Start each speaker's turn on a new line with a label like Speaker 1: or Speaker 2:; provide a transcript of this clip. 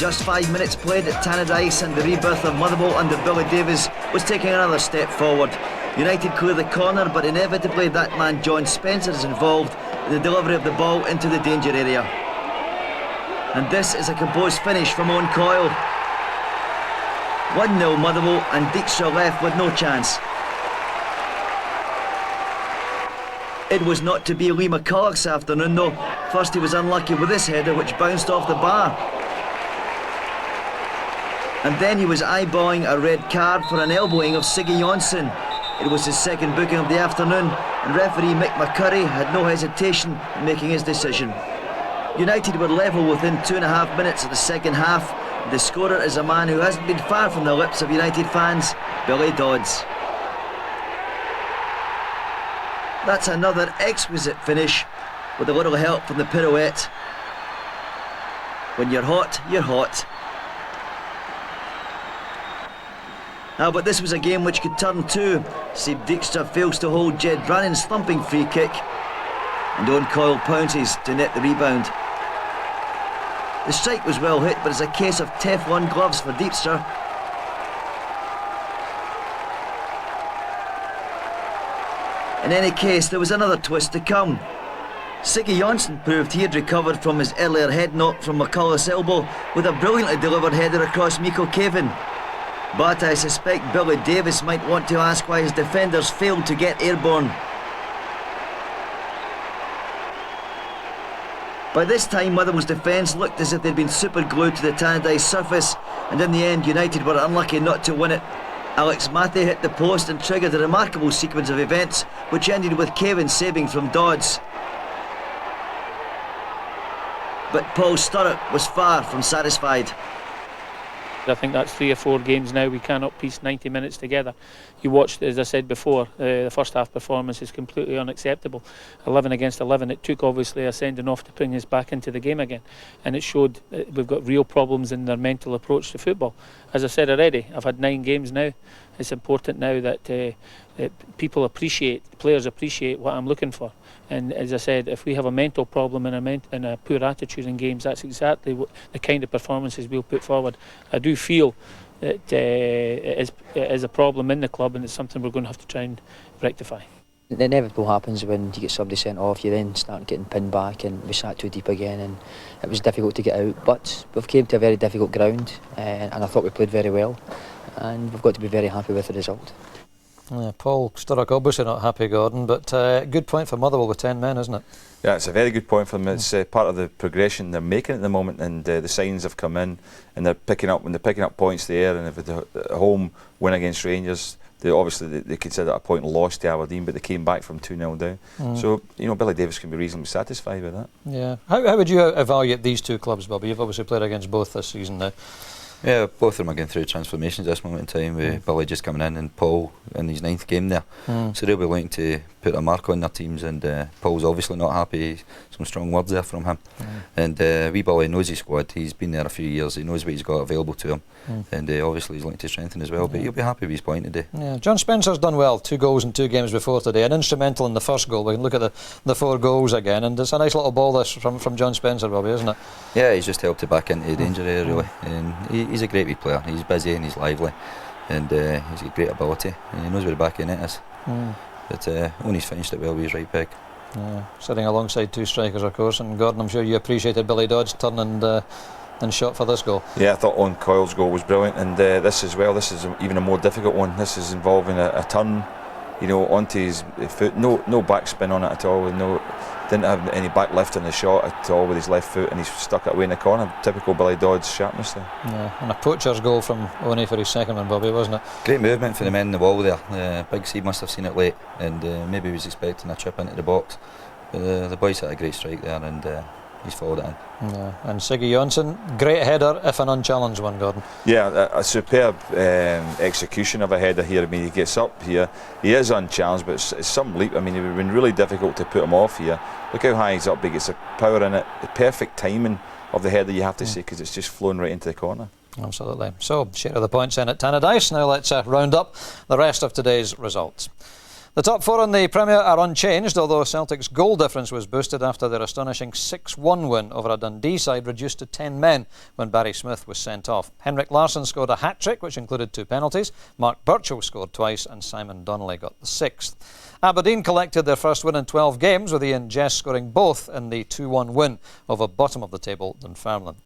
Speaker 1: Just 5 minutes played at Tannadice and the rebirth of Motherwell under Billy Davies was taking another step forward. United clear the corner, but inevitably that man John Spencer is involved in the delivery of the ball into the danger area. And this is a composed finish from Owen Coyle. 1-0 Motherwell, and Dijkstra left with no chance. It was not to be Lee McCulloch this afternoon though. First he was unlucky with this header which bounced off the bar. And then he was eyeballing a red card for an elbowing of Siggy Jonsson. It was his second booking of the afternoon, and referee Mick McCurry had no hesitation in making his decision. United were level within 2.5 minutes of the second half. The scorer is a man who hasn't been far from the lips of United fans, Billy Dodds. That's another exquisite finish, with a little help from the pirouette. When you're hot, you're hot. But this was a game which could turn too. Steve Dijkstra fails to hold Jed Brannan's thumping free kick, and Owen Coyle pounces to net the rebound. The strike was well hit, but it's a case of Teflon gloves for Dijkstra. In any case, there was another twist to come. Siggy Jonsson proved he had recovered from his earlier head knock from McCullough's elbow with a brilliantly delivered header across Miko Cavan. But I suspect Billy Davies might want to ask why his defenders failed to get airborne. By this time, Motherwell's defence looked as if they'd been superglued to the Tannadice surface, and in the end United were unlucky not to win it. Alex Matthey hit the post and triggered a remarkable sequence of events which ended with Cavan saving from Dodds. But Paul Sturrock was far from satisfied.
Speaker 2: I think that's 3 or 4 games now. We cannot piece 90 minutes together. You watched, as I said before, the first half performance is completely unacceptable. 11 against 11. It took obviously a sending off to bring us back into the game again, and it showed we've got real problems in their mental approach to football. As I said already, I've had 9 games now. It's important now that people appreciate, players appreciate what I'm looking for. And as I said, if we have a mental problem and a poor attitude in games, that's exactly what the kind of performances we'll put forward. I do feel that it is a problem in the club, and it's something we're going to have to try and rectify.
Speaker 3: The inevitable happens when you get somebody sent off. You then start getting pinned back, and we sat too deep again, and it was difficult to get out. But we've came to a very difficult ground, and I thought we played very well, and we've got to be very happy with the result.
Speaker 4: Yeah, Paul Sturrock obviously not happy, Gordon, but good point for Motherwell with 10 men, isn't it?
Speaker 5: Yeah, it's a very good point for them. It's part of the progression they're making at the moment, and the signs have come in, and they're picking up points there. And if the home win against Rangers, they consider it a point lost to Aberdeen, but they came back from 2-0 down. So Billy Davies can be reasonably satisfied with that.
Speaker 4: Yeah. How would you evaluate these two clubs, Bobby? You've obviously played against both this season now.
Speaker 6: Yeah, both of them are going through transformations at this moment in time, with Billy just coming in and Paul in his 9th game there. So they'll be looking to put a mark on their teams, and Paul's obviously not happy. Some strong words there from him. And wee Billy knows his squad. He's been there a few years. He knows what he's got available to him. And obviously he's looking to strengthen as well, but he'll be happy with his point today. Yeah,
Speaker 4: John Spencer's done well. 2 goals in 2 games before today, and instrumental in the first goal. We can look at the 4 goals again, and it's a nice little ball this from John Spencer, Bobby, isn't it?
Speaker 6: Yeah, he's just helped it back into the danger area, really. And he's a great wee player. He's busy and he's lively, and he's got great ability, and he knows where the back of the net is. But only he's finished it well with his right peg.
Speaker 4: Yeah, sitting alongside 2 strikers, of course. And Gordon, I'm sure you appreciated Billy Dodds' turn and shot for this goal.
Speaker 5: Yeah, I thought Owen Coyle's goal was brilliant, and this as well. This is even a more difficult one. This is involving a turn, onto his foot. No backspin on it at all. Didn't have any back lift in the shot at all with his left foot, and he's stuck it away in the corner. Typical Billy Dodds sharpness there.
Speaker 4: Yeah, and a poacher's goal from Owen for his second one, Bobby, wasn't it?
Speaker 6: Great movement for the men in the wall there. Big C must have seen it late, and maybe he was expecting a chip into the box. But the boys had a great strike there, and he's followed it in.
Speaker 4: Yeah, and Siggy Jonsson, great header if an unchallenged one, Gordon.
Speaker 5: Yeah, a superb execution of a header here. I mean, he gets up here, he is unchallenged, but it's some leap. I mean, it would have been really difficult to put him off here. Look how high he's up, he gets the power in it, the perfect timing of the header, you have to say, because it's just flown right into the corner.
Speaker 4: Absolutely. So, share of the points in at Tannadice. Now let's round up the rest of today's results. The top four in the Premier are unchanged, although Celtic's goal difference was boosted after their astonishing 6-1 win over a Dundee side reduced to 10 men when Barry Smith was sent off. Henrik Larsson scored a hat-trick, which included 2 penalties. Mark Burchill scored twice and Simon Donnelly got the 6th. Aberdeen collected their first win in 12 games, with Ian Jess scoring both in the 2-1 win over bottom of the table Dunfermline.